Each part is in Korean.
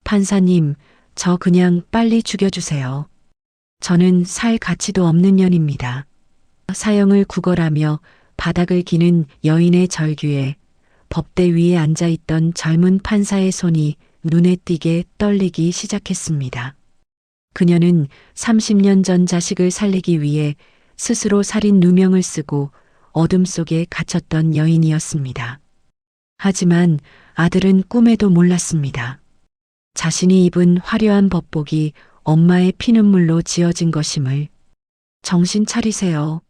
판사님, 저 그냥 빨리 죽여주세요. 저는 살 가치도 없는 년입니다. 사형을 구걸하며 바닥을 기는 여인의 절규에 법대 위에 앉아있던 젊은 판사의 손이 눈에 띄게 떨리기 시작했습니다. 그녀는 30년 전 자식을 살리기 위해 스스로 살인 누명을 쓰고 어둠 속에 갇혔던 여인이었습니다. 하지만 아들은 꿈에도 몰랐습니다. 자신이 입은 화려한 법복이 엄마의 피눈물로 지어진 것임을. 정신 차리세요.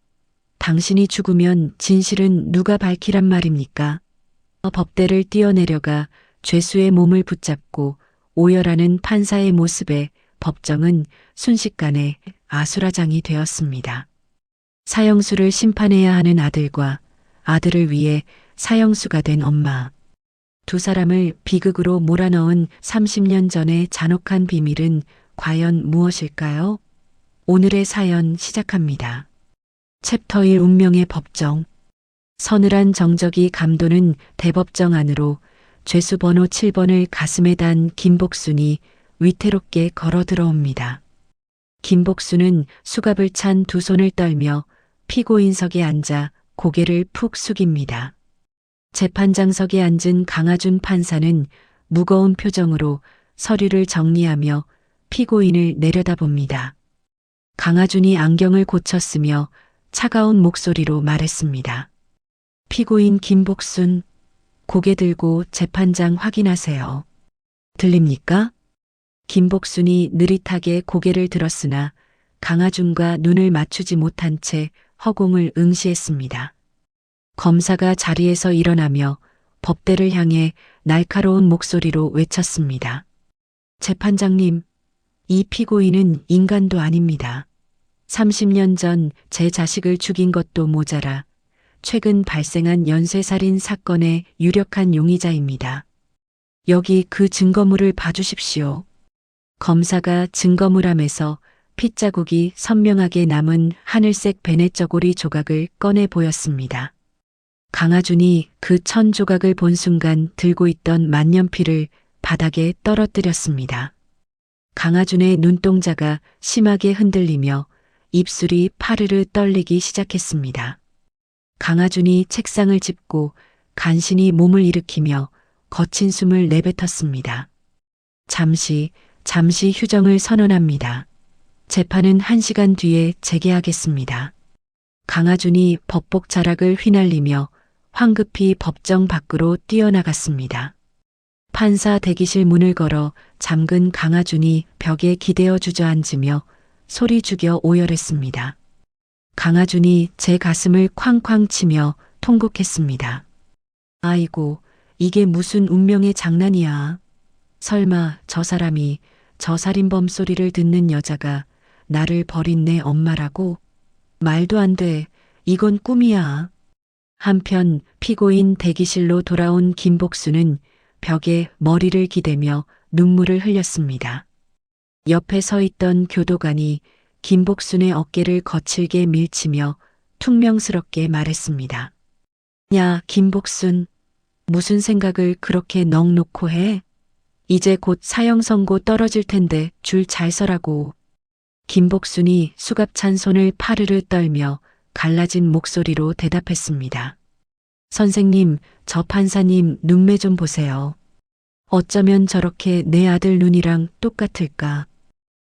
당신이 죽으면 진실은 누가 밝히란 말입니까? 법대를 뛰어내려가 죄수의 몸을 붙잡고 오열하는 판사의 모습에 법정은 순식간에 아수라장이 되었습니다. 사형수를 심판해야 하는 아들과 아들을 위해 사형수가 된 엄마. 두 사람을 비극으로 몰아넣은 30년 전의 잔혹한 비밀은 과연 무엇일까요? 오늘의 사연 시작합니다. 챕터 1 운명의 법정. 서늘한 정적이 감도는 대법정 안으로 죄수 번호 7번을 가슴에 단 김복순이 위태롭게 걸어 들어옵니다. 김복순은 수갑을 찬 두 손을 떨며 피고인석에 앉아 고개를 푹 숙입니다. 재판장석에 앉은 강하준 판사는 무거운 표정으로 서류를 정리하며 피고인을 내려다봅니다. 강하준이 안경을 고쳤으며 차가운 목소리로 말했습니다. 피고인 김복순, 고개 들고 재판장 확인하세요. 들립니까? 김복순이 느릿하게 고개를 들었으나 강하준과 눈을 맞추지 못한 채 허공을 응시했습니다. 검사가 자리에서 일어나며 법대를 향해 날카로운 목소리로 외쳤습니다. 재판장님, 이 피고인은 인간도 아닙니다. 30년 전 제 자식을 죽인 것도 모자라 최근 발생한 연쇄살인 사건의 유력한 용의자입니다. 여기 그 증거물을 봐주십시오. 검사가 증거물함에서 핏자국이 선명하게 남은 하늘색 베네저고리 조각을 꺼내 보였습니다. 강하준이 그 천 조각을 본 순간 들고 있던 만년필을 바닥에 떨어뜨렸습니다. 강하준의 눈동자가 심하게 흔들리며 입술이 파르르 떨리기 시작했습니다. 강하준이 책상을 짚고 간신히 몸을 일으키며 거친 숨을 내뱉었습니다. 잠시 휴정을 선언합니다. 재판은 1시간 뒤에 재개하겠습니다. 강하준이 법복 자락을 휘날리며 황급히 법정 밖으로 뛰어나갔습니다. 판사 대기실 문을 걸어 잠근 강하준이 벽에 기대어 주저앉으며 소리 죽여 오열했습니다. 강하준이 제 가슴을 쾅쾅 치며 통곡했습니다. 아이고, 이게 무슨 운명의 장난이야. 설마 저 사람이 저 살인범 소리를 듣는 여자가 나를 버린 내 엄마라고? 말도 안 돼. 이건 꿈이야. 한편 피고인 대기실로 돌아온 김복순은 벽에 머리를 기대며 눈물을 흘렸습니다. 옆에 서 있던 교도관이 김복순의 어깨를 거칠게 밀치며 퉁명스럽게 말했습니다. 야, 김복순, 무슨 생각을 그렇게 넋 놓고 해? 이제 곧 사형 선고 떨어질 텐데 줄 잘 서라고. 김복순이 수갑찬 손을 파르르 떨며 갈라진 목소리로 대답했습니다. 선생님, 저 판사님 눈매 좀 보세요. 어쩌면 저렇게 내 아들 눈이랑 똑같을까.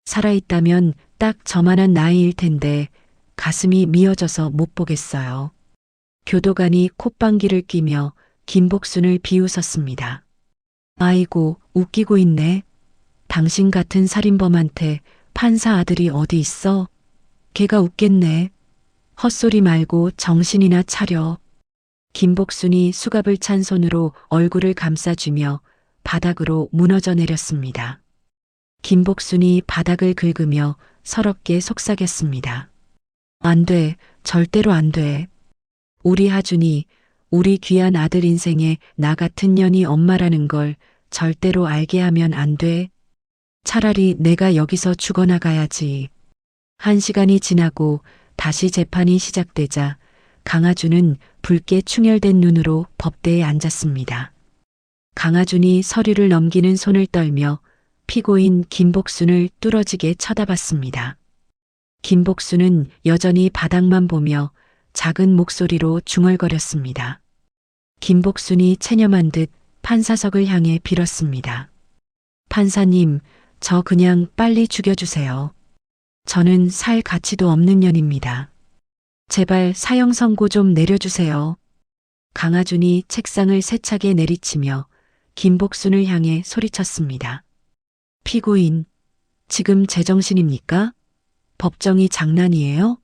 살아있다면 딱 저만한 나이일 텐데 가슴이 미어져서 못 보겠어요. 교도관이 콧방귀를 뀌며 김복순을 비웃었습니다. 아이고, 웃기고 있네. 당신 같은 살인범한테 판사 아들이 어디 있어? 걔가 웃겠네. 헛소리 말고 정신이나 차려. 김복순이 수갑을 찬 손으로 얼굴을 감싸주며 바닥으로 무너져 내렸습니다. 김복순이 바닥을 긁으며 서럽게 속삭였습니다. 안 돼, 절대로 안 돼. 우리 하준이, 우리 귀한 아들 인생에 나 같은 년이 엄마라는 걸 절대로 알게 하면 안 돼. 차라리 내가 여기서 죽어나가야지. 1시간이 지나고 다시 재판이 시작되자 강하준은 붉게 충혈된 눈으로 법대에 앉았습니다. 강하준이 서류를 넘기는 손을 떨며 피고인 김복순을 뚫어지게 쳐다봤습니다. 김복순은 여전히 바닥만 보며 작은 목소리로 중얼거렸습니다. 김복순이 체념한 듯 판사석을 향해 빌었습니다. 판사님, 저 그냥 빨리 죽여주세요. 저는 살 가치도 없는 년입니다. 제발 사형 선고 좀 내려주세요. 강하준이 책상을 세차게 내리치며 김복순을 향해 소리쳤습니다. 피고인, 지금 제정신입니까? 법정이 장난이에요?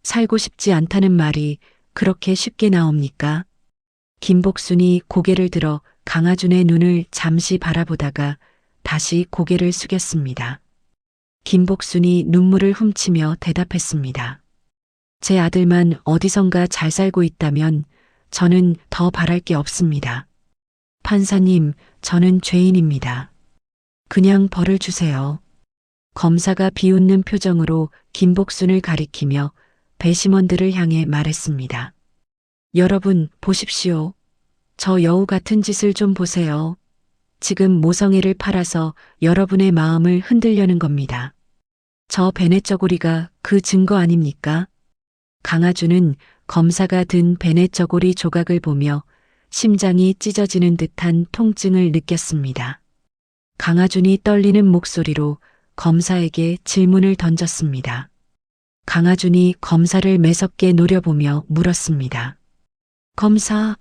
살고 싶지 않다는 말이 그렇게 쉽게 나옵니까? 김복순이 고개를 들어 강하준의 눈을 잠시 바라보다가 다시 고개를 숙였습니다. 김복순이 눈물을 훔치며 대답했습니다. 제 아들만 어디선가 잘 살고 있다면 저는 더 바랄 게 없습니다. 판사님, 저는 죄인입니다. 그냥 벌을 주세요. 검사가 비웃는 표정으로 김복순을 가리키며 배심원들을 향해 말했습니다. 여러분, 보십시오. 저 여우 같은 짓을 좀 보세요. 지금 모성애를 팔아서 여러분의 마음을 흔들려는 겁니다. 저 베넷 저고리가 그 증거 아닙니까? 강하준은 검사가 든 베넷 저고리 조각을 보며 심장이 찢어지는 듯한 통증을 느꼈습니다. 강하준이 떨리는 목소리로 검사에게 질문을 던졌습니다. 강하준이 검사를 매섭게 노려보며 물었습니다. 검사,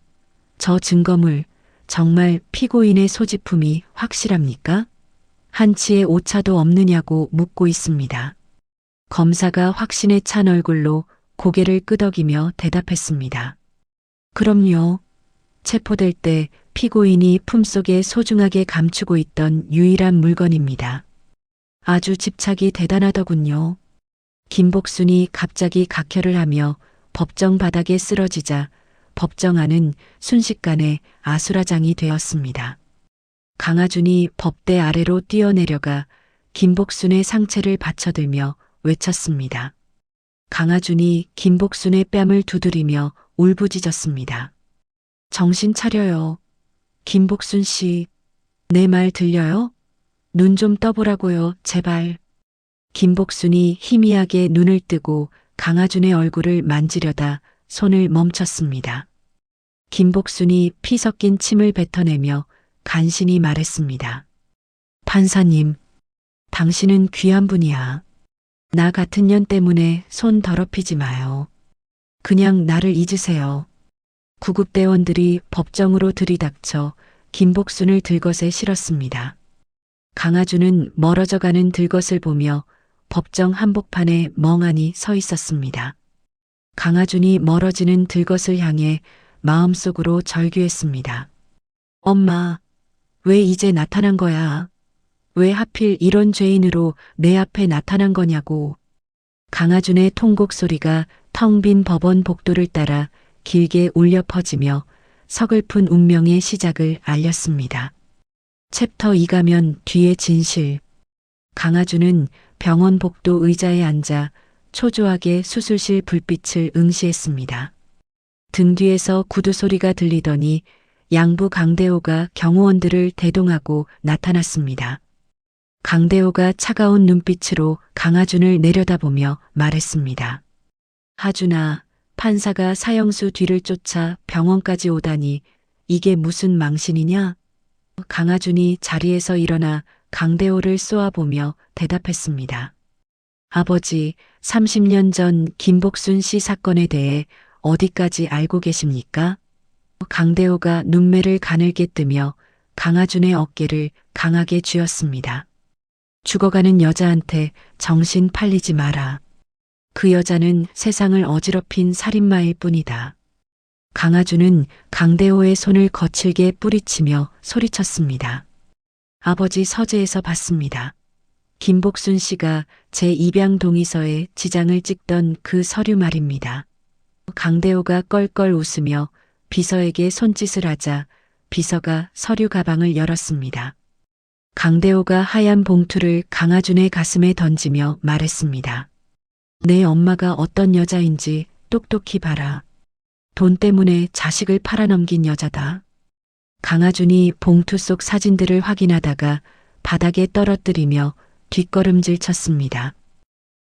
저 증거물 정말 피고인의 소지품이 확실합니까? 한치의 오차도 없느냐고 묻고 있습니다. 검사가 확신에 찬 얼굴로 고개를 끄덕이며 대답했습니다. 그럼요. 체포될 때 피고인이 품속에 소중하게 감추고 있던 유일한 물건입니다. 아주 집착이 대단하더군요. 김복순이 갑자기 각혈을 하며 법정 바닥에 쓰러지자 법정 안은 순식간에 아수라장이 되었습니다. 강하준이 법대 아래로 뛰어내려가 김복순의 상체를 받쳐들며 외쳤습니다. 강하준이 김복순의 뺨을 두드리며 울부짖었습니다. 정신 차려요. 김복순 씨, 내 말 들려요? 눈 좀 떠보라고요, 제발. 김복순이 희미하게 눈을 뜨고 강하준의 얼굴을 만지려다 손을 멈췄습니다. 김복순이 피 섞인 침을 뱉어내며 간신히 말했습니다. 판사님, 당신은 귀한 분이야. 나 같은 년 때문에 손 더럽히지 마요. 그냥 나를 잊으세요. 구급대원들이 법정으로 들이닥쳐 김복순을 들것에 실었습니다. 강하준은 멀어져가는 들것을 보며 법정 한복판에 멍하니 서 있었습니다. 강하준이 멀어지는 들것을 향해 마음속으로 절규했습니다. 엄마, 왜 이제 나타난 거야? 왜 하필 이런 죄인으로 내 앞에 나타난 거냐고. 강하준의 통곡 소리가 텅 빈 법원 복도를 따라 길게 울려 퍼지며 서글픈 운명의 시작을 알렸습니다. 챕터 2가면 뒤의 진실. 강하준은 병원 복도 의자에 앉아 초조하게 수술실 불빛을 응시했습니다. 등 뒤에서 구두 소리가 들리더니 양부 강대호가 경호원들을 대동하고 나타났습니다. 강대호가 차가운 눈빛으로 강하준을 내려다보며 말했습니다. 하준아, 판사가 사형수 뒤를 쫓아 병원까지 오다니 이게 무슨 망신이냐? 강하준이 자리에서 일어나 강대호를 쏘아보며 대답했습니다. 아버지, 30년 전 김복순 씨 사건에 대해 어디까지 알고 계십니까? 강대호가 눈매를 가늘게 뜨며 강하준의 어깨를 강하게 쥐었습니다. 죽어가는 여자한테 정신 팔리지 마라. 그 여자는 세상을 어지럽힌 살인마일 뿐이다. 강하준은 강대호의 손을 거칠게 뿌리치며 소리쳤습니다. 아버지 서재에서 봤습니다. 김복순 씨가 제 입양 동의서에 지장을 찍던 그 서류 말입니다. 강대호가 껄껄 웃으며 비서에게 손짓을 하자 비서가 서류 가방을 열었습니다. 강대호가 하얀 봉투를 강하준의 가슴에 던지며 말했습니다. 내 엄마가 어떤 여자인지 똑똑히 봐라. 돈 때문에 자식을 팔아넘긴 여자다. 강하준이 봉투 속 사진들을 확인하다가 바닥에 떨어뜨리며 뒷걸음질 쳤습니다.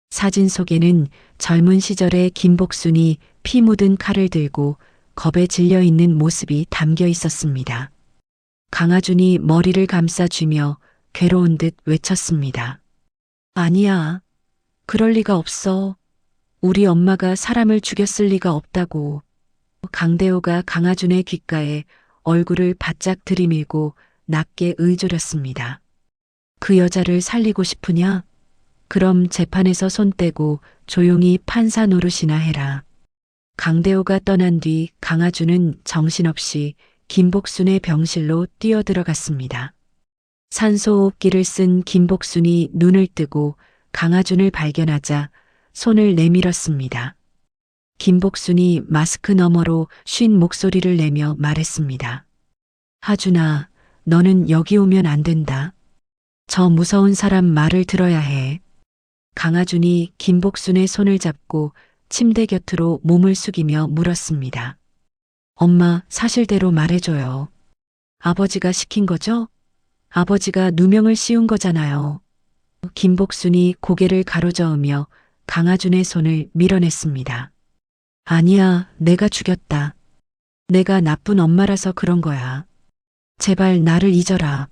사진 속에는 젊은 시절의 김복순이 피 묻은 칼을 들고 겁에 질려 있는 모습이 담겨 있었습니다. 강하준이 머리를 감싸쥐며 괴로운 듯 외쳤습니다. 아니야. 그럴 리가 없어. 우리 엄마가 사람을 죽였을 리가 없다고. 강대호가 강하준의 귓가에 얼굴을 바짝 들이밀고 낮게 의조렸습니다. 그 여자를 살리고 싶으냐? 그럼 재판에서 손 떼고 조용히 판사 노릇이나 해라. 강대호가 떠난 뒤 강하준은 정신없이 김복순의 병실로 뛰어들어갔습니다. 산소호흡기를 쓴 김복순이 눈을 뜨고 강하준을 발견하자 손을 내밀었습니다. 김복순이 마스크 너머로 쉰 목소리를 내며 말했습니다. 하준아, 너는 여기 오면 안 된다. 저 무서운 사람 말을 들어야 해. 강하준이 김복순의 손을 잡고 침대 곁으로 몸을 숙이며 물었습니다. 엄마, 사실대로 말해줘요. 아버지가 시킨 거죠? 아버지가 누명을 씌운 거잖아요. 김복순이 고개를 가로저으며 강하준의 손을 밀어냈습니다. 아니야, 내가 죽였다. 내가 나쁜 엄마라서 그런 거야. 제발 나를 잊어라.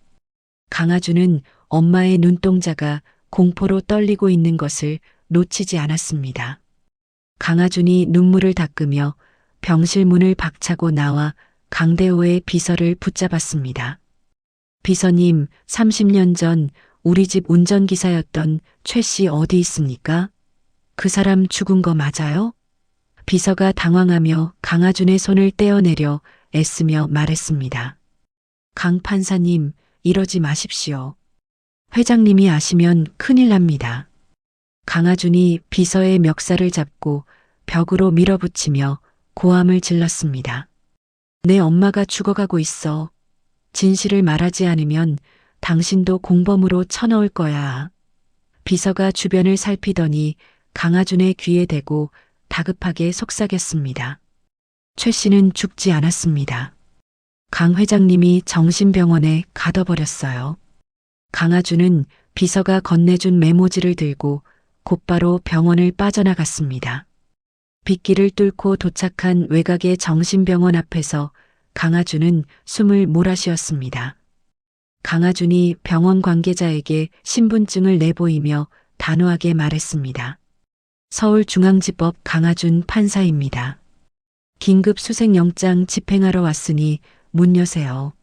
강하준은 엄마의 눈동자가 공포로 떨리고 있는 것을 놓치지 않았습니다. 강하준이 눈물을 닦으며 병실 문을 박차고 나와 강대호의 비서를 붙잡았습니다. 비서님, 30년 전 우리 집 운전기사였던 최 씨 어디 있습니까? 그 사람 죽은 거 맞아요? 비서가 당황하며 강하준의 손을 떼어내려 애쓰며 말했습니다. 강 판사님, 이러지 마십시오. 회장님이 아시면 큰일 납니다. 강하준이 비서의 멱살을 잡고 벽으로 밀어붙이며 고함을 질렀습니다. 내 엄마가 죽어가고 있어. 진실을 말하지 않으면 당신도 공범으로 쳐넣을 거야. 비서가 주변을 살피더니 강하준의 귀에 대고 다급하게 속삭였습니다. 최 씨는 죽지 않았습니다. 강 회장님이 정신병원에 가둬버렸어요. 강하준은 비서가 건네준 메모지를 들고 곧바로 병원을 빠져나갔습니다. 빗길을 뚫고 도착한 외곽의 정신병원 앞에서 강하준은 숨을 몰아쉬었습니다. 강하준이 병원 관계자에게 신분증을 내보이며 단호하게 말했습니다. 서울중앙지법 강하준 판사입니다. 긴급 수색영장 집행하러 왔으니 문 여세요.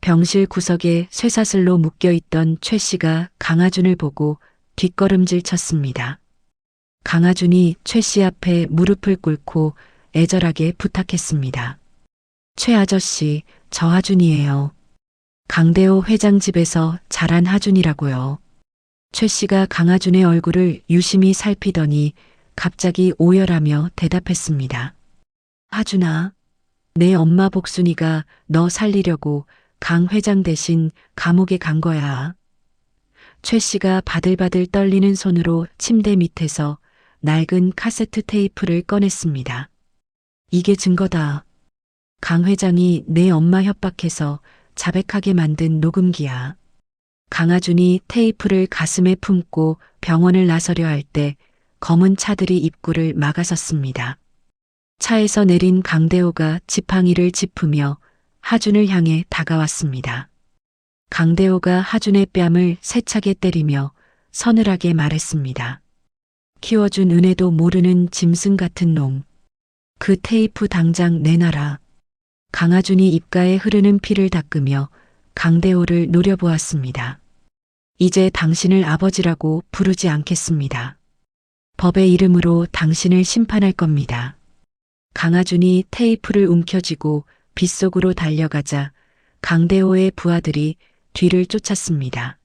병실 구석에 쇠사슬로 묶여있던 최 씨가 강하준을 보고 뒷걸음질 쳤습니다. 강하준이 최 씨 앞에 무릎을 꿇고 애절하게 부탁했습니다. 최 아저씨, 저 하준이에요. 강대호 회장 집에서 자란 하준이라고요. 최 씨가 강하준의 얼굴을 유심히 살피더니 갑자기 오열하며 대답했습니다. 하준아, 내 엄마 복순이가 너 살리려고 강 회장 대신 감옥에 간 거야. 최 씨가 바들바들 떨리는 손으로 침대 밑에서 낡은 카세트 테이프를 꺼냈습니다. 이게 증거다. 강 회장이 내 엄마 협박해서 자백하게 만든 녹음기야. 강하준이 테이프를 가슴에 품고 병원을 나서려 할 때 검은 차들이 입구를 막아섰습니다. 차에서 내린 강대호가 지팡이를 짚으며 하준을 향해 다가왔습니다. 강대호가 하준의 뺨을 세차게 때리며 서늘하게 말했습니다. 키워준 은혜도 모르는 짐승 같은 놈. 그 테이프 당장 내놔라. 강하준이 입가에 흐르는 피를 닦으며 강대호를 노려보았습니다. 이제 당신을 아버지라고 부르지 않겠습니다. 법의 이름으로 당신을 심판할 겁니다. 강하준이 테이프를 움켜쥐고 빗속으로 달려가자 강대호의 부하들이 뒤를 쫓았습니다.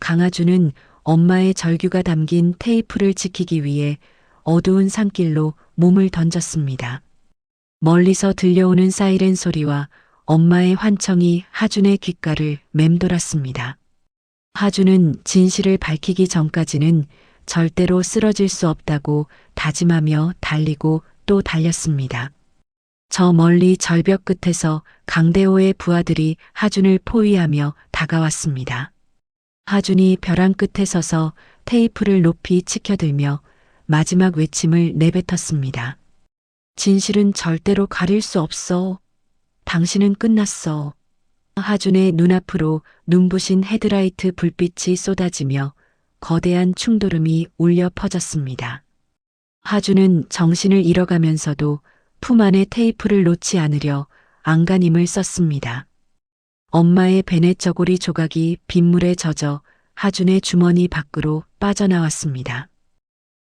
강하준은 엄마의 절규가 담긴 테이프를 지키기 위해 어두운 산길로 몸을 던졌습니다. 멀리서 들려오는 사이렌 소리와 엄마의 환청이 하준의 귓가를 맴돌았습니다. 하준은 진실을 밝히기 전까지는 절대로 쓰러질 수 없다고 다짐하며 달리고 또 달렸습니다. 저 멀리 절벽 끝에서 강대호의 부하들이 하준을 포위하며 다가왔습니다. 하준이 벼랑 끝에 서서 테이프를 높이 치켜들며 마지막 외침을 내뱉었습니다. 진실은 절대로 가릴 수 없어. 당신은 끝났어. 하준의 눈앞으로 눈부신 헤드라이트 불빛이 쏟아지며 거대한 충돌음이 울려 퍼졌습니다. 하준은 정신을 잃어가면서도 품 안의 테이프를 놓지 않으려 안간힘을 썼습니다. 엄마의 베넷 저고리 조각이 빗물에 젖어 하준의 주머니 밖으로 빠져나왔습니다.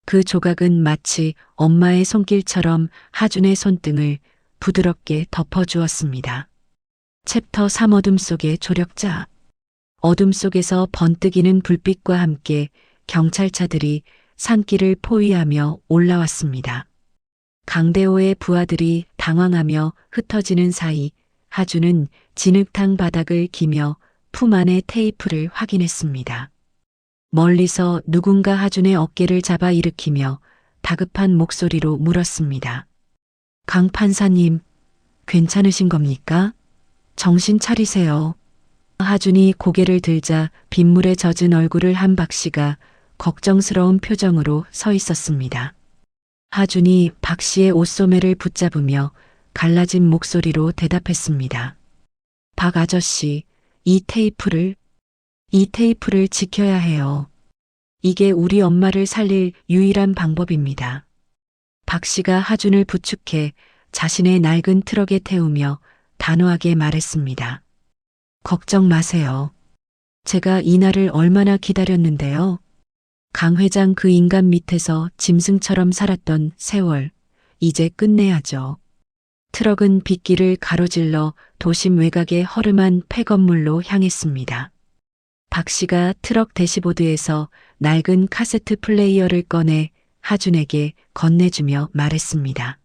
그 조각은 마치 엄마의 손길처럼 하준의 손등을 부드럽게 덮어주었습니다. 챕터 3 어둠 속의 조력자. 어둠 속에서 번뜩이는 불빛과 함께 경찰차들이 산길을 포위하며 올라왔습니다. 강대호의 부하들이 당황하며 흩어지는 사이 하준은 진흙탕 바닥을 기며 품 안의 테이프를 확인했습니다. 멀리서 누군가 하준의 어깨를 잡아 일으키며 다급한 목소리로 물었습니다. 강 판사님, 괜찮으신 겁니까? 정신 차리세요. 하준이 고개를 들자 빗물에 젖은 얼굴을 한 박씨가 걱정스러운 표정으로 서 있었습니다. 하준이 박씨의 옷소매를 붙잡으며 갈라진 목소리로 대답했습니다. 박 아저씨, 이 테이프를 지켜야 해요. 이게 우리 엄마를 살릴 유일한 방법입니다. 박씨가 하준을 부축해 자신의 낡은 트럭에 태우며 단호하게 말했습니다. 걱정 마세요. 제가 이 날을 얼마나 기다렸는데요. 강 회장 그 인간 밑에서 짐승처럼 살았던 세월, 이제 끝내야죠. 트럭은 빗길을 가로질러 도심 외곽의 허름한 폐건물로 향했습니다. 박 씨가 트럭 대시보드에서 낡은 카세트 플레이어를 꺼내 하준에게 건네주며 말했습니다.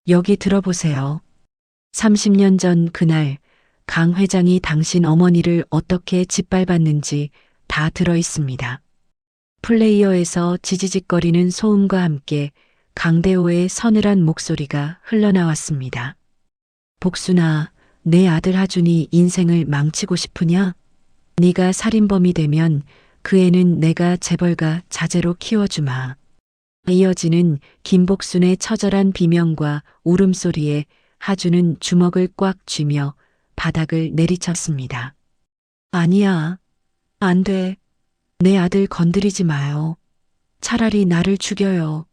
여기 들어보세요. 30년 전 그날 강 회장이 당신 어머니를 어떻게 짓밟았는지 다 들어 있습니다. 플레이어에서 지지직거리는 소음과 함께 강대호의 서늘한 목소리가 흘러나왔습니다. 복순아, 내 아들 하준이 인생을 망치고 싶으냐? 네가 살인범이 되면 그 애는 내가 재벌가 자제로 키워주마. 이어지는 김복순의 처절한 비명과 울음소리에 하준은 주먹을 꽉 쥐며 바닥을 내리쳤습니다. 아니야. 안 돼. 내 아들 건드리지 마요. 차라리 나를 죽여요.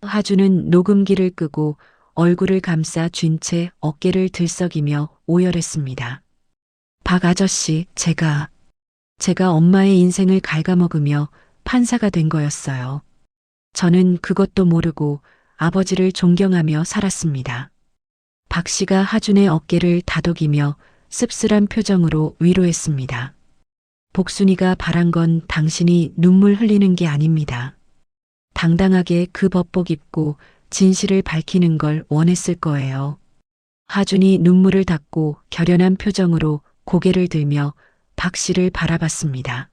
하준은 녹음기를 끄고 얼굴을 감싸 쥔 채 어깨를 들썩이며 오열했습니다. 박 아저씨, 제가 엄마의 인생을 갉아먹으며 판사가 된 거였어요. 저는 그것도 모르고 아버지를 존경하며 살았습니다. 박 씨가 하준의 어깨를 다독이며 씁쓸한 표정으로 위로했습니다. 복순이가 바란 건 당신이 눈물 흘리는 게 아닙니다. 당당하게 그 법복 입고 진실을 밝히는 걸 원했을 거예요. 하준이 눈물을 닦고 결연한 표정으로 고개를 들며 박 씨를 바라봤습니다.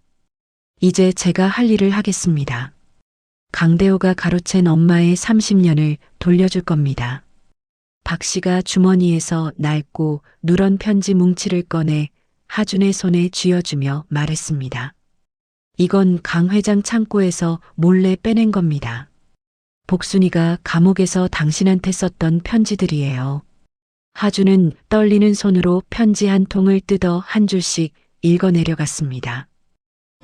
이제 제가 할 일을 하겠습니다. 강대호가 가로챈 엄마의 30년을 돌려줄 겁니다. 박 씨가 주머니에서 낡고 누런 편지 뭉치를 꺼내 하준의 손에 쥐어주며 말했습니다. 이건 강 회장 창고에서 몰래 빼낸 겁니다. 복순이가 감옥에서 당신한테 썼던 편지들이에요. 하준은 떨리는 손으로 편지 한 통을 뜯어 한 줄씩 읽어내려갔습니다.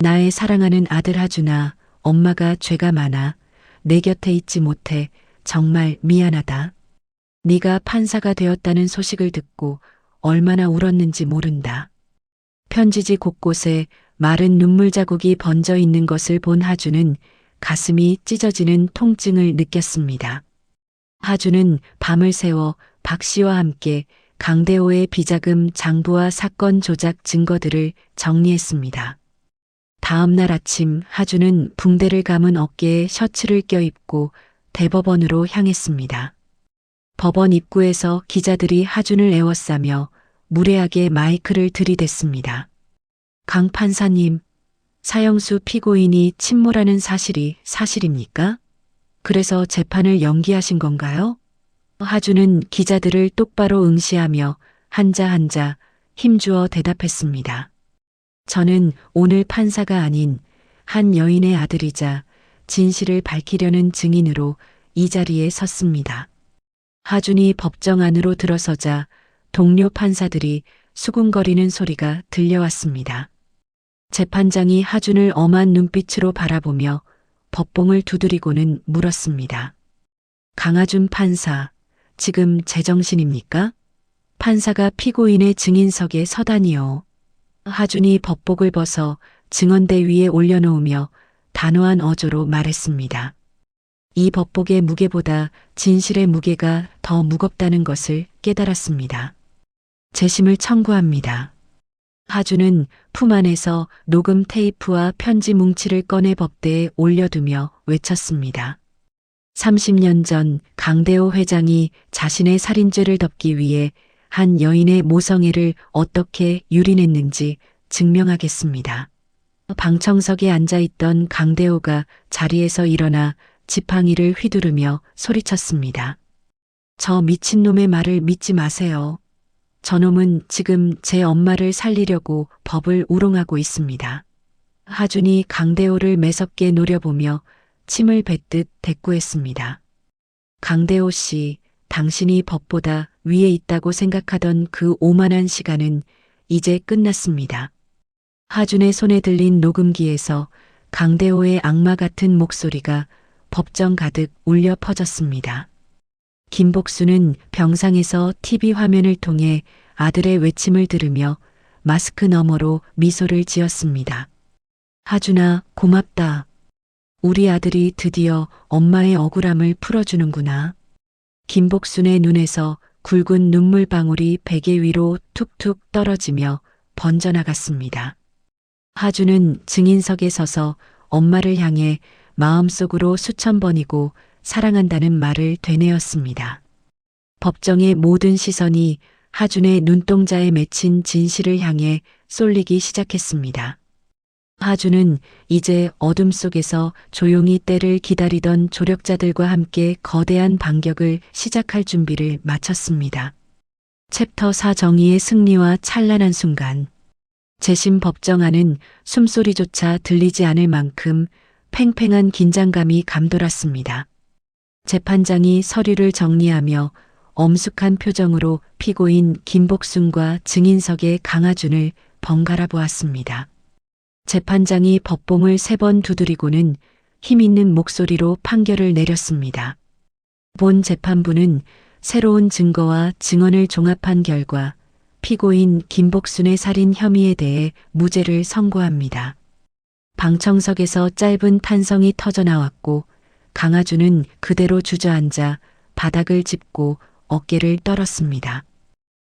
나의 사랑하는 아들 하준아, 엄마가 죄가 많아 내 곁에 있지 못해 정말 미안하다. 네가 판사가 되었다는 소식을 듣고 얼마나 울었는지 모른다. 편지지 곳곳에 마른 눈물 자국이 번져 있는 것을 본 하준은 가슴이 찢어지는 통증을 느꼈습니다. 하준은 밤을 새워 박 씨와 함께 강대호의 비자금 장부와 사건 조작 증거들을 정리했습니다. 다음 날 아침 하준은 붕대를 감은 어깨에 셔츠를 껴입고 대법원으로 향했습니다. 법원 입구에서 기자들이 하준을 에워싸며 무례하게 마이크를 들이댔습니다. 강 판사님, 사형수 피고인이 침몰하는 사실이 사실입니까? 그래서 재판을 연기하신 건가요? 하준은 기자들을 똑바로 응시하며 한자 한자 힘주어 대답했습니다. 저는 오늘 판사가 아닌 한 여인의 아들이자 진실을 밝히려는 증인으로 이 자리에 섰습니다. 하준이 법정 안으로 들어서자 동료 판사들이 수군거리는 소리가 들려왔습니다. 재판장이 하준을 엄한 눈빛으로 바라보며 법봉을 두드리고는 물었습니다. 강하준 판사, 지금 제정신입니까? 판사가 피고인의 증인석에 서다니요. 하준이 법복을 벗어 증언대 위에 올려놓으며 단호한 어조로 말했습니다. 이 법복의 무게보다 진실의 무게가 더 무겁다는 것을 깨달았습니다. 재심을 청구합니다. 하준은 품 안에서 녹음 테이프와 편지 뭉치를 꺼내 법대에 올려두며 외쳤습니다. 30년 전 강대호 회장이 자신의 살인죄를 덮기 위해 한 여인의 모성애를 어떻게 유린했는지 증명하겠습니다. 방청석에 앉아있던 강대호가 자리에서 일어나 지팡이를 휘두르며 소리쳤습니다. 저 미친놈의 말을 믿지 마세요. 저놈은 지금 제 엄마를 살리려고 법을 우롱하고 있습니다. 하준이 강대호를 매섭게 노려보며 침을 뱉듯 대꾸했습니다. 강대호 씨, 당신이 법보다 위에 있다고 생각하던 그 오만한 시간은 이제 끝났습니다. 하준의 손에 들린 녹음기에서 강대호의 악마 같은 목소리가 법정 가득 울려 퍼졌습니다. 김복수는 병상에서 TV 화면을 통해 아들의 외침을 들으며 마스크 너머로 미소를 지었습니다. 하준아, 고맙다. 우리 아들이 드디어 엄마의 억울함을 풀어주는구나. 김복순의 눈에서 굵은 눈물방울이 베개 위로 툭툭 떨어지며 번져나갔습니다. 하준은 증인석에 서서 엄마를 향해 마음속으로 수천 번이고 사랑한다는 말을 되뇌었습니다. 법정의 모든 시선이 하준의 눈동자에 맺힌 진실을 향해 쏠리기 시작했습니다. 하준은 이제 어둠 속에서 조용히 때를 기다리던 조력자들과 함께 거대한 반격을 시작할 준비를 마쳤습니다. 챕터 4 정의의 승리와 찬란한 순간. 재심 법정 안은 숨소리조차 들리지 않을 만큼 팽팽한 긴장감이 감돌았습니다. 재판장이 서류를 정리하며 엄숙한 표정으로 피고인 김복순과 증인석의 강하준을 번갈아 보았습니다. 재판장이 법봉을 3번 두드리고는 힘있는 목소리로 판결을 내렸습니다. 본 재판부는 새로운 증거와 증언을 종합한 결과 피고인 김복순의 살인 혐의에 대해 무죄를 선고합니다. 방청석에서 짧은 탄성이 터져나왔고 강하준은 그대로 주저앉아 바닥을 짚고 어깨를 떨었습니다.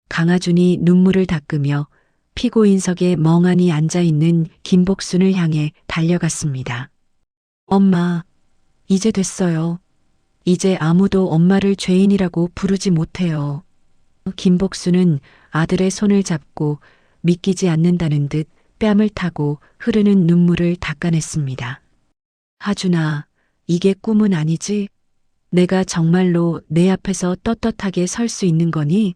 강하준이 눈물을 닦으며 피고인석에 멍하니 앉아있는 김복순을 향해 달려갔습니다. 엄마, 이제 됐어요. 이제 아무도 엄마를 죄인이라고 부르지 못해요. 김복순은 아들의 손을 잡고 믿기지 않는다는 듯 뺨을 타고 흐르는 눈물을 닦아냈습니다. 하준아, 이게 꿈은 아니지? 내가 정말로 내 앞에서 떳떳하게 설 수 있는 거니?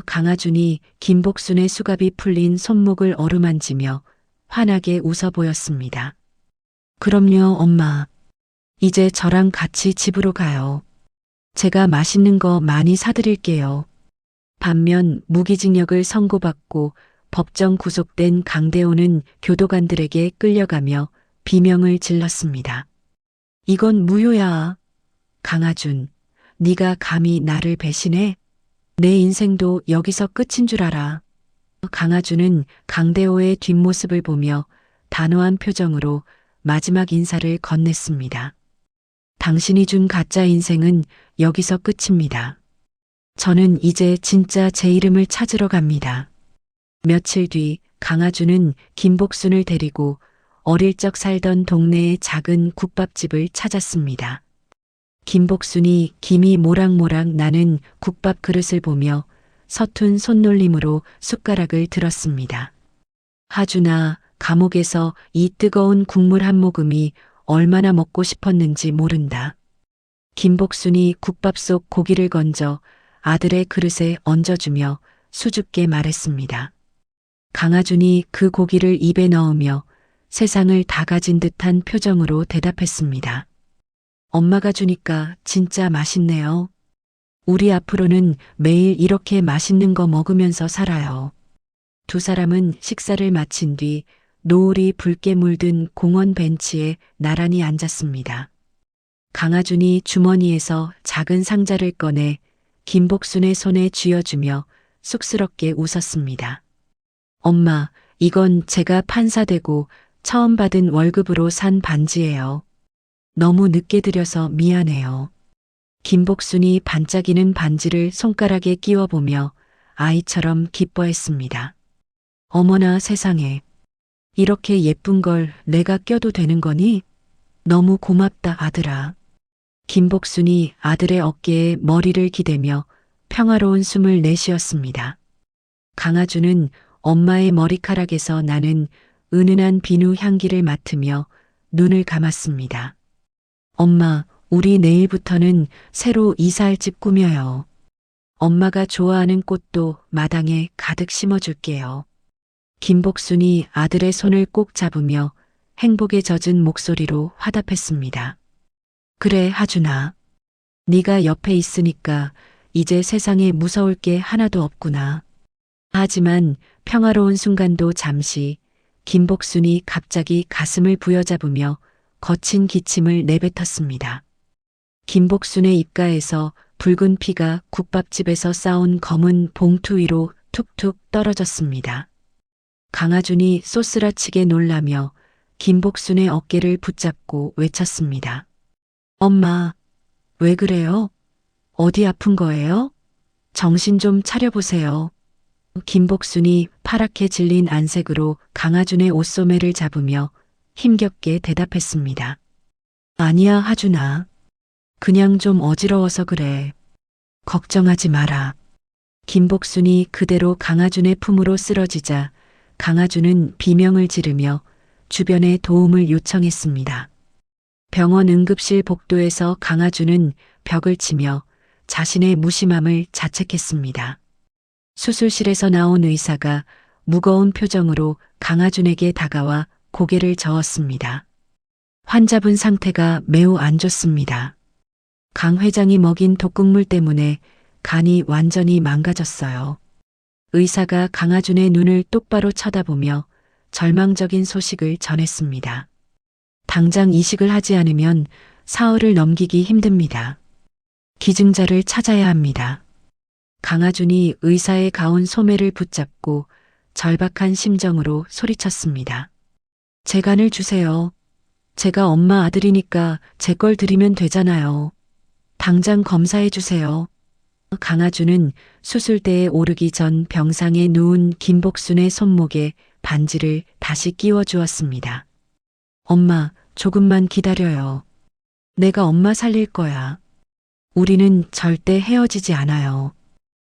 강하준이 김복순의 수갑이 풀린 손목을 어루만지며 환하게 웃어 보였습니다. 그럼요, 엄마. 이제 저랑 같이 집으로 가요. 제가 맛있는 거 많이 사드릴게요. 반면 무기징역을 선고받고 법정 구속된 강대호는 교도관들에게 끌려가며 비명을 질렀습니다. 이건 무효야. 강하준, 네가 감히 나를 배신해? 내 인생도 여기서 끝인 줄 알아. 강하준은 강대호의 뒷모습을 보며 단호한 표정으로 마지막 인사를 건넸습니다. 당신이 준 가짜 인생은 여기서 끝입니다. 저는 이제 진짜 제 이름을 찾으러 갑니다. 며칠 뒤 강하준은 김복순을 데리고 어릴 적 살던 동네의 작은 국밥집을 찾았습니다. 김복순이 김이 모락모락 나는 국밥 그릇을 보며 서툰 손놀림으로 숟가락을 들었습니다. 하준아, 감옥에서 이 뜨거운 국물 한 모금이 얼마나 먹고 싶었는지 모른다. 김복순이 국밥 속 고기를 건져 아들의 그릇에 얹어주며 수줍게 말했습니다. 강하준이 그 고기를 입에 넣으며 세상을 다 가진 듯한 표정으로 대답했습니다. 엄마가 주니까 진짜 맛있네요. 우리 앞으로는 매일 이렇게 맛있는 거 먹으면서 살아요. 두 사람은 식사를 마친 뒤 노을이 붉게 물든 공원 벤치에 나란히 앉았습니다. 강하준이 주머니에서 작은 상자를 꺼내 김복순의 손에 쥐어주며 쑥스럽게 웃었습니다. 엄마, 이건 제가 판사 되고 처음 받은 월급으로 산 반지예요. 너무 늦게 드려서 미안해요. 김복순이 반짝이는 반지를 손가락에 끼워보며 아이처럼 기뻐했습니다. 어머나 세상에. 이렇게 예쁜 걸 내가 껴도 되는 거니? 너무 고맙다 아들아. 김복순이 아들의 어깨에 머리를 기대며 평화로운 숨을 내쉬었습니다. 강하준은 엄마의 머리카락에서 나는 은은한 비누 향기를 맡으며 눈을 감았습니다. 엄마, 우리 내일부터는 새로 이사할 집 꾸며요. 엄마가 좋아하는 꽃도 마당에 가득 심어줄게요. 김복순이 아들의 손을 꼭 잡으며 행복에 젖은 목소리로 화답했습니다. 그래, 하준아. 네가 옆에 있으니까 이제 세상에 무서울 게 하나도 없구나. 하지만 평화로운 순간도 잠시 김복순이 갑자기 가슴을 부여잡으며 거친 기침을 내뱉었습니다. 김복순의 입가에서 붉은 피가 국밥집에서 싸온 검은 봉투 위로 툭툭 떨어졌습니다. 강하준이 쏘스라치게 놀라며 김복순의 어깨를 붙잡고 외쳤습니다. 엄마, 왜 그래요? 어디 아픈 거예요? 정신 좀 차려보세요. 김복순이 파랗게 질린 안색으로 강하준의 옷소매를 잡으며 힘겹게 대답했습니다. 아니야, 하준아. 그냥 좀 어지러워서 그래. 걱정하지 마라. 김복순이 그대로 강하준의 품으로 쓰러지자 강하준은 비명을 지르며 주변에 도움을 요청했습니다. 병원 응급실 복도에서 강하준은 벽을 치며 자신의 무심함을 자책했습니다. 수술실에서 나온 의사가 무거운 표정으로 강하준에게 다가와 고개를 저었습니다. 환자분 상태가 매우 안 좋습니다. 강 회장이 먹인 독극물 때문에 간이 완전히 망가졌어요. 의사가 강하준의 눈을 똑바로 쳐다보며 절망적인 소식을 전했습니다. 당장 이식을 하지 않으면 사흘을 넘기기 힘듭니다. 기증자를 찾아야 합니다. 강하준이 의사의 가운 소매를 붙잡고 절박한 심정으로 소리쳤습니다. 제 간을 주세요. 제가 엄마 아들이니까 제 걸 드리면 되잖아요. 당장 검사해 주세요. 강하준은 수술대에 오르기 전 병상에 누운 김복순의 손목에 반지를 다시 끼워 주었습니다. 엄마, 조금만 기다려요. 내가 엄마 살릴 거야. 우리는 절대 헤어지지 않아요.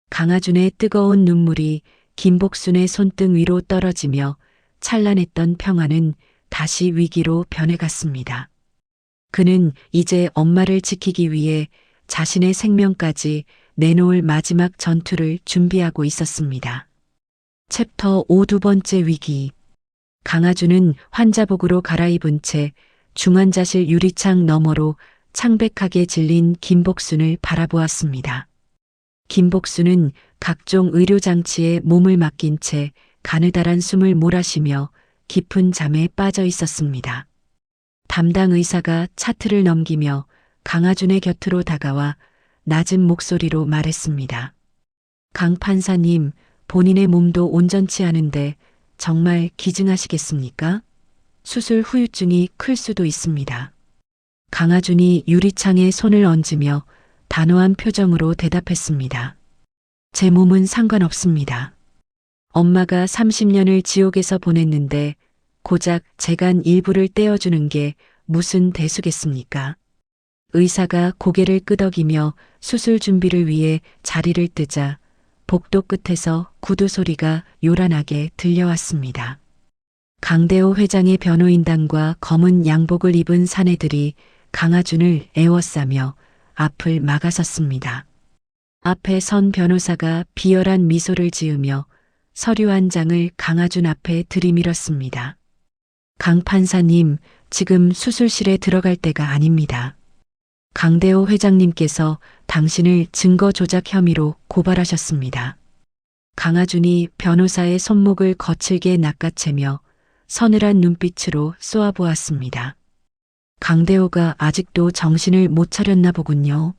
강하준의 뜨거운 눈물이 김복순의 손등 위로 떨어지며 찬란했던 평화는 다시 위기로 변해갔습니다. 그는 이제 엄마를 지키기 위해 자신의 생명까지 내놓을 마지막 전투를 준비하고 있었습니다. 챕터 5 두 번째 위기. 강하준은 환자복으로 갈아입은 채 중환자실 유리창 너머로 창백하게 질린 김복순을 바라보았습니다. 김복순은 각종 의료장치에 몸을 맡긴 채 가느다란 숨을 몰아쉬며 깊은 잠에 빠져 있었습니다. 담당 의사가 차트를 넘기며 강하준의 곁으로 다가와 낮은 목소리로 말했습니다. 강 판사님, 본인의 몸도 온전치 않은데 정말 기증하시겠습니까? 수술 후유증이 클 수도 있습니다. 강하준이 유리창에 손을 얹으며 단호한 표정으로 대답했습니다. 제 몸은 상관없습니다. 엄마가 30년을 지옥에서 보냈는데 고작 제 간 일부를 떼어주는 게 무슨 대수겠습니까? 의사가 고개를 끄덕이며 수술 준비를 위해 자리를 뜨자 복도 끝에서 구두 소리가 요란하게 들려왔습니다. 강대호 회장의 변호인단과 검은 양복을 입은 사내들이 강하준을 에워싸며 앞을 막아섰습니다. 앞에 선 변호사가 비열한 미소를 지으며 서류 한 장을 강하준 앞에 들이밀었습니다. 강 판사님, 지금 수술실에 들어갈 때가 아닙니다. 강대호 회장님께서 당신을 증거 조작 혐의로 고발하셨습니다. 강하준이 변호사의 손목을 거칠게 낚아채며 서늘한 눈빛으로 쏘아보았습니다. 강대호가 아직도 정신을 못 차렸나 보군요.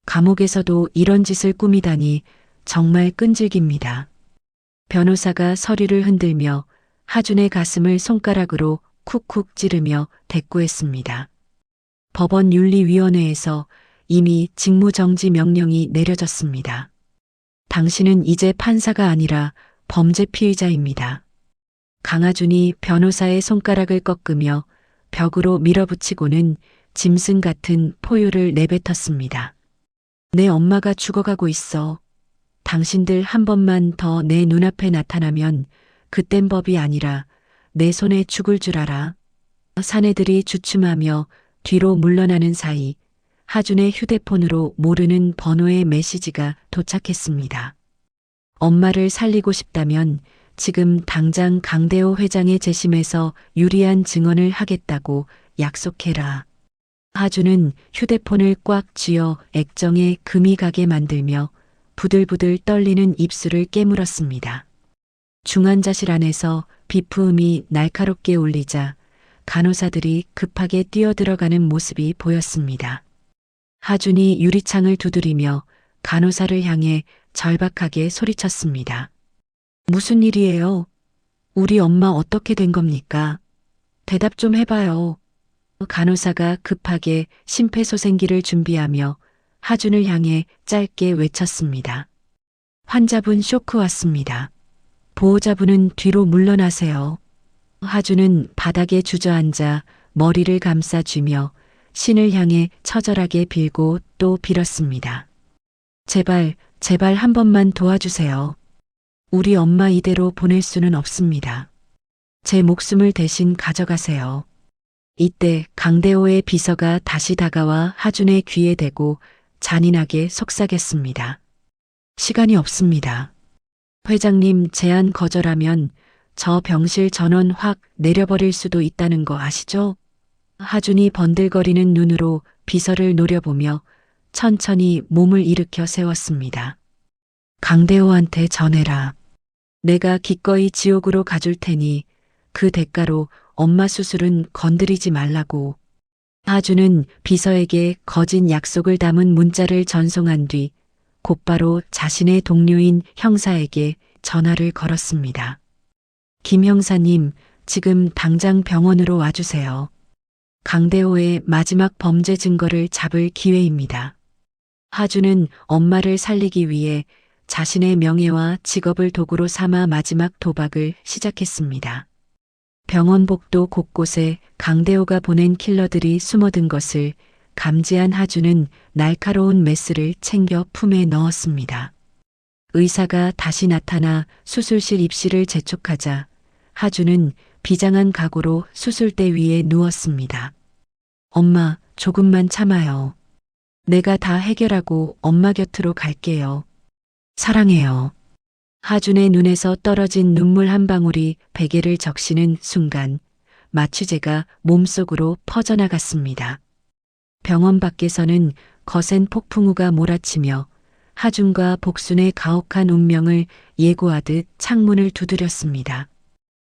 감옥에서도 이런 짓을 꾸미다니 정말 끈질깁니다. 변호사가 서류를 흔들며 하준의 가슴을 손가락으로 쿡쿡 찌르며 대꾸했습니다. 법원윤리위원회에서 이미 직무정지 명령이 내려졌습니다. 당신은 이제 판사가 아니라 범죄 피의자입니다. 강하준이 변호사의 손가락을 꺾으며 벽으로 밀어붙이고는 짐승 같은 포효를 내뱉었습니다. 내 엄마가 죽어가고 있어. 당신들 한 번만 더 내 눈앞에 나타나면 그땐 법이 아니라 내 손에 죽을 줄 알아. 사내들이 주춤하며 뒤로 물러나는 사이 하준의 휴대폰으로 모르는 번호의 메시지가 도착했습니다. 엄마를 살리고 싶다면 지금 당장 강대호 회장의 재심에서 유리한 증언을 하겠다고 약속해라. 하준은 휴대폰을 꽉 쥐어 액정에 금이 가게 만들며 부들부들 떨리는 입술을 깨물었습니다. 중환자실 안에서 비프음이 날카롭게 울리자 간호사들이 급하게 뛰어들어가는 모습이 보였습니다. 하준이 유리창을 두드리며 간호사를 향해 절박하게 소리쳤습니다. 무슨 일이에요? 우리 엄마 어떻게 된 겁니까? 대답 좀 해봐요. 간호사가 급하게 심폐소생기를 준비하며 하준을 향해 짧게 외쳤습니다. 환자분 쇼크 왔습니다. 보호자분은 뒤로 물러나세요. 하준은 바닥에 주저앉아 머리를 감싸쥐며 신을 향해 처절하게 빌고 또 빌었습니다. 제발, 제발 한 번만 도와주세요. 우리 엄마 이대로 보낼 수는 없습니다. 제 목숨을 대신 가져가세요. 이때 강대호의 비서가 다시 다가와 하준의 귀에 대고 잔인하게 속삭였습니다. 시간이 없습니다. 회장님 제안 거절하면 저 병실 전원 확 내려버릴 수도 있다는 거 아시죠? 하준이 번들거리는 눈으로 비서를 노려보며 천천히 몸을 일으켜 세웠습니다. 강대호한테 전해라. 내가 기꺼이 지옥으로 가줄 테니 그 대가로 엄마 수술은 건드리지 말라고. 하준은 비서에게 거짓 약속을 담은 문자를 전송한 뒤 곧바로 자신의 동료인 형사에게 전화를 걸었습니다. 김 형사님, 지금 당장 병원으로 와주세요. 강대호의 마지막 범죄 증거를 잡을 기회입니다. 하준은 엄마를 살리기 위해 자신의 명예와 직업을 도구로 삼아 마지막 도박을 시작했습니다. 병원 복도 곳곳에 강대호가 보낸 킬러들이 숨어든 것을 감지한 하준은 날카로운 메스를 챙겨 품에 넣었습니다. 의사가 다시 나타나 수술실 입시를 재촉하자 하준은 비장한 각오로 수술대 위에 누웠습니다. 엄마, 조금만 참아요. 내가 다 해결하고 엄마 곁으로 갈게요. 사랑해요. 하준의 눈에서 떨어진 눈물 한 방울이 베개를 적시는 순간 마취제가 몸속으로 퍼져나갔습니다. 병원 밖에서는 거센 폭풍우가 몰아치며 하준과 복순의 가혹한 운명을 예고하듯 창문을 두드렸습니다.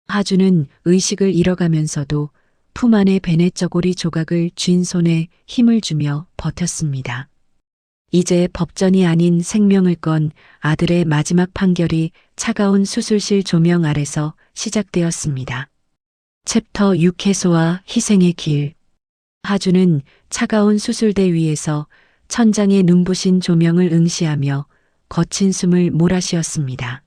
하준은 의식을 잃어가면서도 품 안의 베네쩌고리 조각을 쥔 손에 힘을 주며 버텼습니다. 이제 법전이 아닌 생명을 건 아들의 마지막 판결이 차가운 수술실 조명 아래서 시작되었습니다. 챕터 6 해소와 희생의 길. 하준은 차가운 수술대 위에서 천장에 눈부신 조명을 응시하며 거친 숨을 몰아쉬었습니다.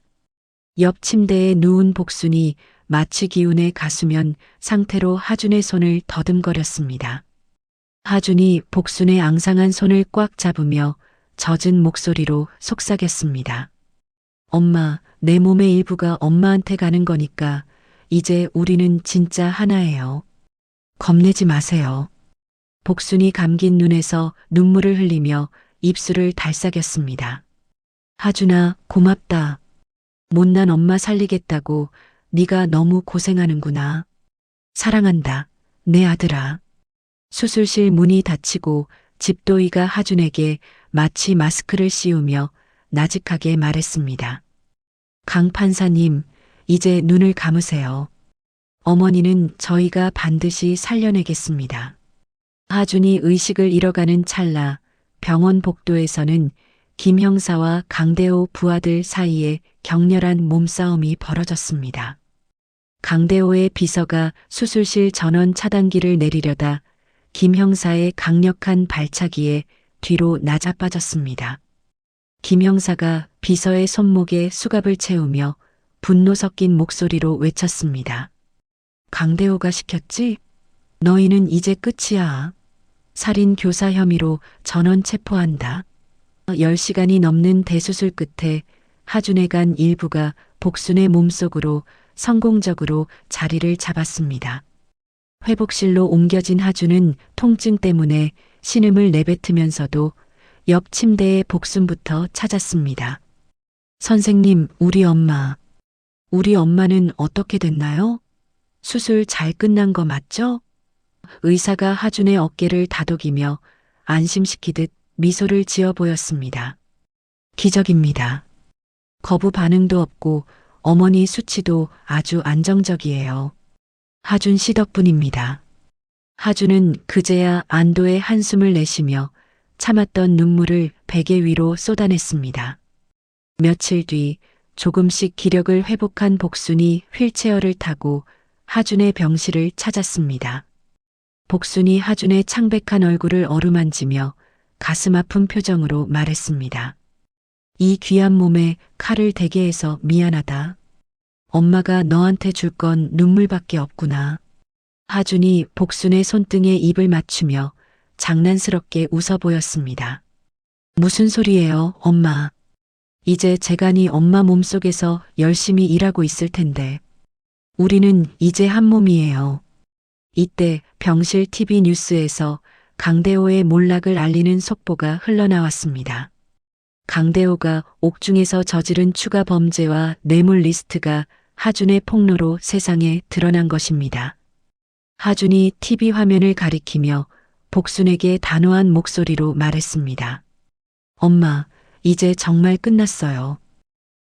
옆 침대에 누운 복순이 마취 기운에 가수면 상태로 하준의 손을 더듬거렸습니다. 하준이 복순의 앙상한 손을 꽉 잡으며 젖은 목소리로 속삭였습니다. 엄마, 내 몸의 일부가 엄마한테 가는 거니까 이제 우리는 진짜 하나예요. 겁내지 마세요. 복순이 감긴 눈에서 눈물을 흘리며 입술을 달싹였습니다. 하준아, 고맙다. 못난 엄마 살리겠다고 네가 너무 고생하는구나. 사랑한다. 내 아들아. 수술실 문이 닫히고 집도이가 하준에게 마치 마스크를 씌우며 나직하게 말했습니다. 강 판사님, 이제 눈을 감으세요. 어머니는 저희가 반드시 살려내겠습니다. 하준이 의식을 잃어가는 찰나 병원 복도에서는 김 형사와 강대호 부하들 사이에 격렬한 몸싸움이 벌어졌습니다. 강대호의 비서가 수술실 전원 차단기를 내리려다 김 형사의 강력한 발차기에 뒤로 나자빠졌습니다. 김 형사가 비서의 손목에 수갑을 채우며 분노 섞인 목소리로 외쳤습니다. 강대호가 시켰지? 너희는 이제 끝이야. 살인 교사 혐의로 전원 체포한다. 10시간이 넘는 대수술 끝에 하준의 간 일부가 복순의 몸속으로 성공적으로 자리를 잡았습니다. 회복실로 옮겨진 하준은 통증 때문에 신음을 내뱉으면서도 옆 침대의 복순부터 찾았습니다. 선생님, 우리 엄마는 어떻게 됐나요? 수술 잘 끝난 거 맞죠? 의사가 하준의 어깨를 다독이며 안심시키듯 미소를 지어 보였습니다. 기적입니다. 거부 반응도 없고 어머니 수치도 아주 안정적이에요. 하준 씨 덕분입니다. 하준은 그제야 안도의 한숨을 내쉬며 참았던 눈물을 베개 위로 쏟아냈습니다. 며칠 뒤 조금씩 기력을 회복한 복순이 휠체어를 타고 하준의 병실을 찾았습니다. 복순이 하준의 창백한 얼굴을 어루만지며 가슴 아픈 표정으로 말했습니다. 이 귀한 몸에 칼을 대게 해서 미안하다. 엄마가 너한테 줄 건 눈물밖에 없구나. 하준이 복순의 손등에 입을 맞추며 장난스럽게 웃어 보였습니다. 무슨 소리예요, 엄마. 이제 재간이 엄마 몸속에서 열심히 일하고 있을 텐데. 우리는 이제 한 몸이에요. 이때 병실 TV 뉴스에서 강대호의 몰락을 알리는 속보가 흘러나왔습니다. 강대호가 옥중에서 저지른 추가 범죄와 뇌물 리스트가 하준의 폭로로 세상에 드러난 것입니다. 하준이 TV 화면을 가리키며 복순에게 단호한 목소리로 말했습니다. 엄마, 이제 정말 끝났어요.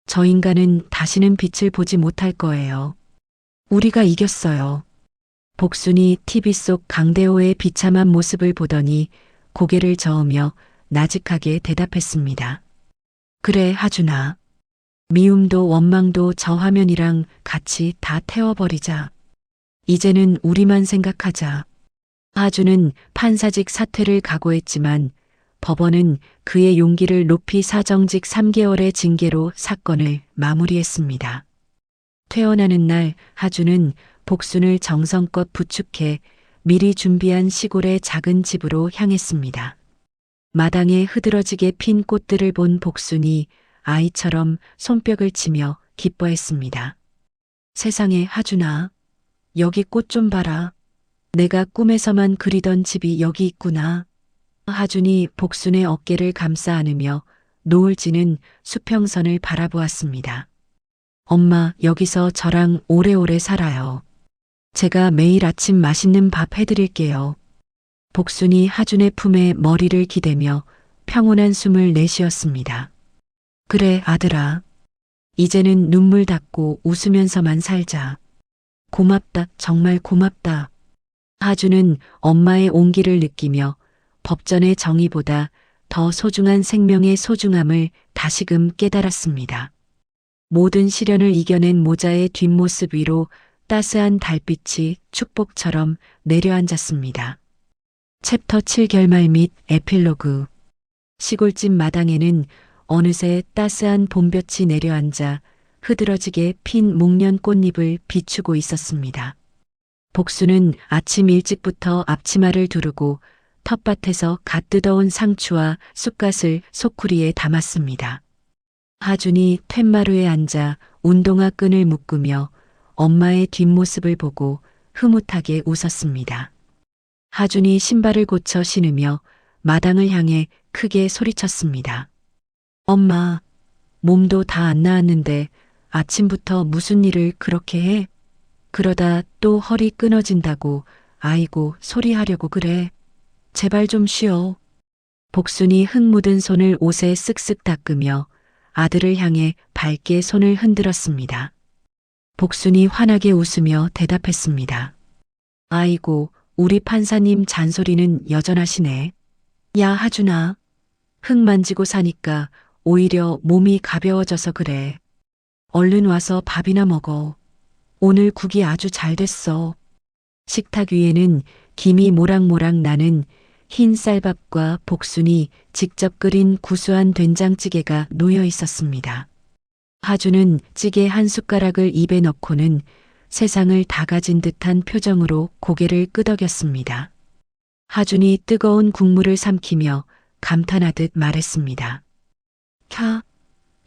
저 인간은 다시는 빛을 보지 못할 거예요. 우리가 이겼어요. 복순이 TV 속 강대호의 비참한 모습을 보더니 고개를 저으며 나직하게 대답했습니다. 그래, 하준아. 미움도 원망도 저 화면이랑 같이 다 태워버리자. 이제는 우리만 생각하자. 하준은 판사직 사퇴를 각오했지만 법원은 그의 용기를 높이 사정직 3개월의 징계로 사건을 마무리했습니다. 퇴원하는 날 하준은 복순을 정성껏 부축해 미리 준비한 시골의 작은 집으로 향했습니다. 마당에 흐드러지게 핀 꽃들을 본 복순이 아이처럼 손뼉을 치며 기뻐했습니다. 세상에, 하준아, 여기 꽃 좀 봐라. 내가 꿈에서만 그리던 집이 여기 있구나. 하준이 복순의 어깨를 감싸 안으며 노을 지는 수평선을 바라보았습니다. 엄마, 여기서 저랑 오래오래 살아요. 제가 매일 아침 맛있는 밥 해드릴게요. 복순이 하준의 품에 머리를 기대며 평온한 숨을 내쉬었습니다. 그래, 아들아. 이제는 눈물 닦고 웃으면서만 살자. 고맙다, 정말 고맙다. 하준은 엄마의 온기를 느끼며 법전의 정의보다 더 소중한 생명의 소중함을 다시금 깨달았습니다. 모든 시련을 이겨낸 모자의 뒷모습 위로 따스한 달빛이 축복처럼 내려앉았습니다. 챕터 7 결말 및 에필로그. 시골집 마당에는 어느새 따스한 봄볕이 내려앉아 흐드러지게 핀 목련 꽃잎을 비추고 있었습니다. 복순은 아침 일찍부터 앞치마를 두르고 텃밭에서 갓 뜯어온 상추와 쑥갓을 소쿠리에 담았습니다. 하준이 툇마루에 앉아 운동화 끈을 묶으며 엄마의 뒷모습을 보고 흐뭇하게 웃었습니다. 하준이 신발을 고쳐 신으며 마당을 향해 크게 소리쳤습니다. 엄마, 몸도 다 안 나았는데 아침부터 무슨 일을 그렇게 해? 그러다 또 허리 끊어진다고 아이고 소리하려고 그래. 제발 좀 쉬어. 복순이 흙 묻은 손을 옷에 쓱쓱 닦으며 아들을 향해 밝게 손을 흔들었습니다. 복순이 환하게 웃으며 대답했습니다. 아이고, 우리 판사님 잔소리는 여전하시네. 야, 하준아. 흙 만지고 사니까 오히려 몸이 가벼워져서 그래. 얼른 와서 밥이나 먹어. 오늘 국이 아주 잘 됐어. 식탁 위에는 김이 모락모락 나는 흰 쌀밥과 복순이 직접 끓인 구수한 된장찌개가 놓여 있었습니다. 하주는 찌개 한 숟가락을 입에 넣고는 세상을 다 가진 듯한 표정으로 고개를 끄덕였습니다. 하준이 뜨거운 국물을 삼키며 감탄하듯 말했습니다. 캬,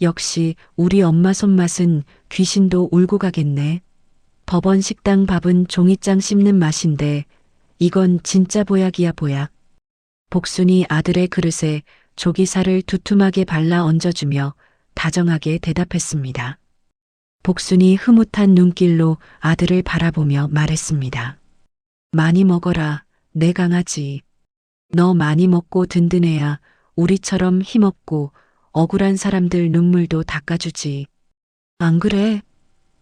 역시 우리 엄마 손맛은 귀신도 울고 가겠네. 법원 식당 밥은 종이장 씹는 맛인데 이건 진짜 보약이야 보약. 복순이 아들의 그릇에 조기살을 두툼하게 발라 얹어주며 다정하게 대답했습니다. 복순이 흐뭇한 눈길로 아들을 바라보며 말했습니다. 많이 먹어라, 내 강아지. 너 많이 먹고 든든해야 우리처럼 힘없고 억울한 사람들 눈물도 닦아주지. 안 그래?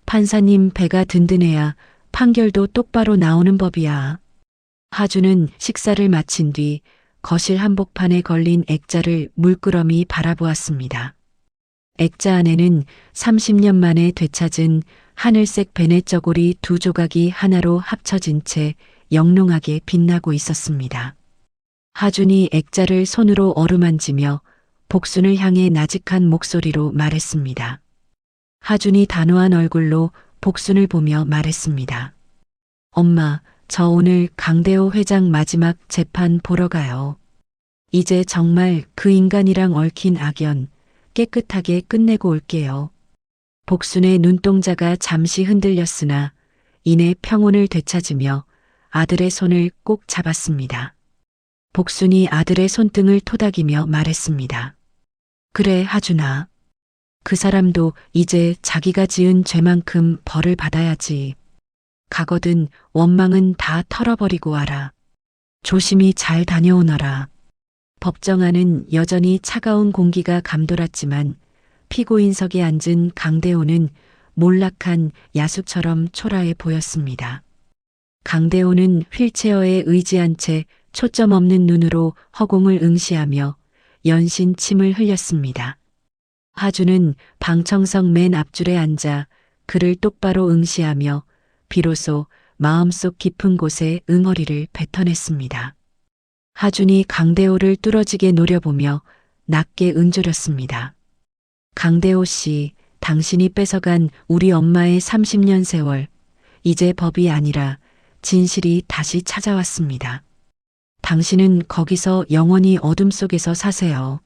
판사님 배가 든든해야 판결도 똑바로 나오는 법이야. 하주는 식사를 마친 뒤 거실 한복판에 걸린 액자를 물끄러미 바라보았습니다. 액자 안에는 30년 만에 되찾은 하늘색 베네저고리 두 조각이 하나로 합쳐진 채 영롱하게 빛나고 있었습니다. 하준이 액자를 손으로 어루만지며 복순을 향해 나직한 목소리로 말했습니다. 하준이 단호한 얼굴로 복순을 보며 말했습니다. 엄마, 저 오늘 강대호 회장 마지막 재판 보러 가요. 이제 정말 그 인간이랑 얽힌 악연 깨끗하게 끝내고 올게요. 복순의 눈동자가 잠시 흔들렸으나 이내 평온을 되찾으며 아들의 손을 꼭 잡았습니다. 복순이 아들의 손등을 토닥이며 말했습니다. 그래, 하준아. 그 사람도 이제 자기가 지은 죄만큼 벌을 받아야지. 가거든 원망은 다 털어버리고 와라. 조심히 잘 다녀오너라. 법정 안은 여전히 차가운 공기가 감돌았지만 피고인석에 앉은 강대호는 몰락한 야수처럼 초라해 보였습니다. 강대호는 휠체어에 의지한 채 초점 없는 눈으로 허공을 응시하며 연신 침을 흘렸습니다. 하주는 방청석 맨 앞줄에 앉아 그를 똑바로 응시하며 비로소 마음속 깊은 곳에 응어리를 뱉어냈습니다. 하준이 강대호를 뚫어지게 노려보며 낮게 은조렸습니다. 강대호 씨, 당신이 뺏어간 우리 엄마의 30년 세월, 이제 법이 아니라 진실이 다시 찾아왔습니다. 당신은 거기서 영원히 어둠 속에서 사세요.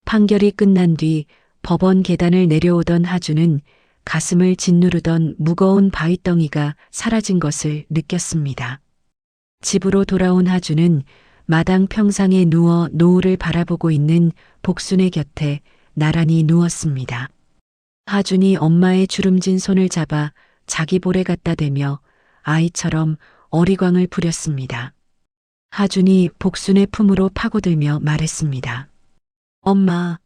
판결이 끝난 뒤 법원 계단을 내려오던 하준은 가슴을 짓누르던 무거운 바위덩이가 사라진 것을 느꼈습니다. 집으로 돌아온 하준은 마당 평상에 누워 노을을 바라보고 있는 복순의 곁에 나란히 누웠습니다. 하준이 엄마의 주름진 손을 잡아 자기 볼에 갖다 대며 아이처럼 어리광을 부렸습니다. 하준이 복순의 품으로 파고들며 말했습니다. 엄마,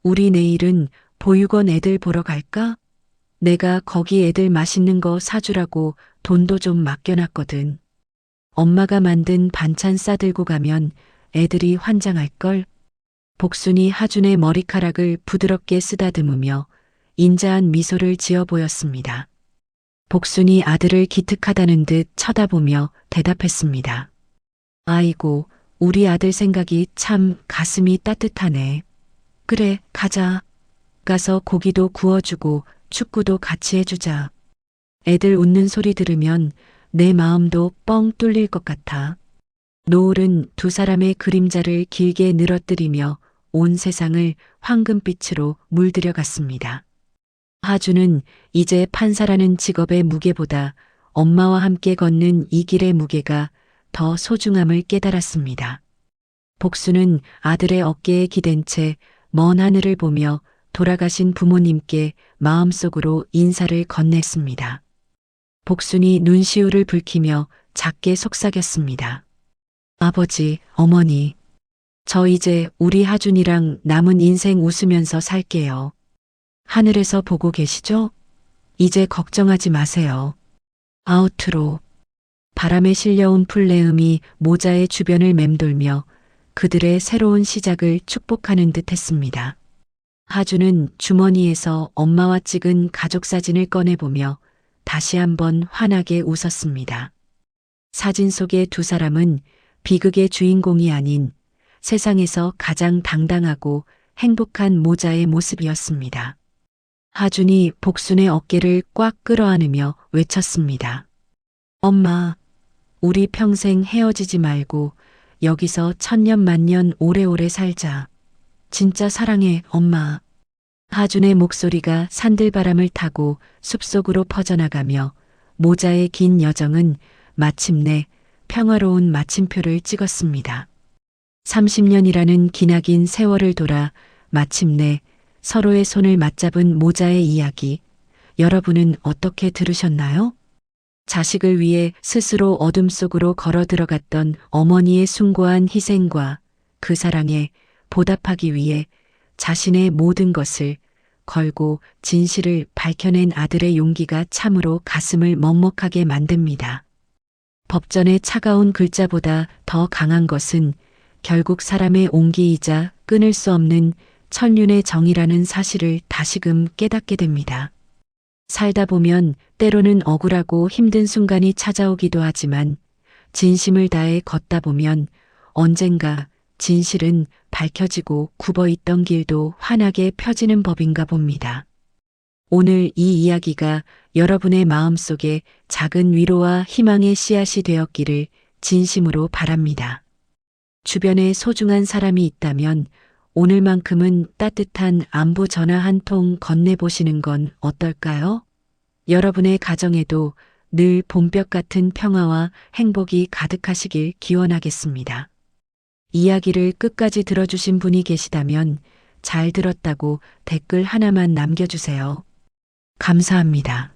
우리 내일은 보육원 애들 보러 갈까? 내가 거기 애들 맛있는 거 사주라고 돈도 좀 맡겨놨거든. 엄마가 만든 반찬 싸들고 가면 애들이 환장할걸. 복순이 하준의 머리카락을 부드럽게 쓰다듬으며 인자한 미소를 지어 보였습니다. 복순이 아들을 기특하다는 듯 쳐다보며 대답했습니다. 아이고, 우리 아들 생각이 참 가슴이 따뜻하네. 그래, 가자. 가서 고기도 구워주고 축구도 같이 해주자. 애들 웃는 소리 들으면 내 마음도 뻥 뚫릴 것 같아. 노을은 두 사람의 그림자를 길게 늘어뜨리며 온 세상을 황금빛으로 물들여 갔습니다. 하주는 이제 판사라는 직업의 무게보다 엄마와 함께 걷는 이 길의 무게가 더 소중함을 깨달았습니다. 복수는 아들의 어깨에 기댄 채 먼 하늘을 보며 돌아가신 부모님께 마음속으로 인사를 건넸습니다. 복순이 눈시울을 붉히며 작게 속삭였습니다. 아버지, 어머니, 저 이제 우리 하준이랑 남은 인생 웃으면서 살게요. 하늘에서 보고 계시죠? 이제 걱정하지 마세요. 아우트로. 바람에 실려온 풀내음이 모자의 주변을 맴돌며 그들의 새로운 시작을 축복하는 듯 했습니다. 하준은 주머니에서 엄마와 찍은 가족사진을 꺼내보며 다시 한번 환하게 웃었습니다. 사진 속의 두 사람은 비극의 주인공이 아닌 세상에서 가장 당당하고 행복한 모자의 모습이었습니다. 하준이 복순의 어깨를 꽉 끌어안으며 외쳤습니다. 엄마, 우리 평생 헤어지지 말고 여기서 천년만년 오래오래 살자. 진짜 사랑해, 엄마. 하준의 목소리가 산들바람을 타고 숲속으로 퍼져나가며 모자의 긴 여정은 마침내 평화로운 마침표를 찍었습니다. 30년이라는 기나긴 세월을 돌아 마침내 서로의 손을 맞잡은 모자의 이야기, 여러분은 어떻게 들으셨나요? 자식을 위해 스스로 어둠 속으로 걸어 들어갔던 어머니의 숭고한 희생과 그 사랑에 보답하기 위해 자신의 모든 것을 걸고 진실을 밝혀낸 아들의 용기가 참으로 가슴을 먹먹하게 만듭니다. 법전의 차가운 글자보다 더 강한 것은 결국 사람의 온기이자 끊을 수 없는 천륜의 정이라는 사실을 다시금 깨닫게 됩니다. 살다 보면 때로는 억울하고 힘든 순간이 찾아오기도 하지만 진심을 다해 걷다 보면 언젠가 진실은 밝혀지고 굽어있던 길도 환하게 펴지는 법인가 봅니다. 오늘 이 이야기가 여러분의 마음속에 작은 위로와 희망의 씨앗이 되었기를 진심으로 바랍니다. 주변에 소중한 사람이 있다면 오늘만큼은 따뜻한 안부 전화 한 통 건네보시는 건 어떨까요? 여러분의 가정에도 늘 봄볕 같은 평화와 행복이 가득하시길 기원하겠습니다. 이야기를 끝까지 들어주신 분이 계시다면 잘 들었다고 댓글 하나만 남겨주세요. 감사합니다.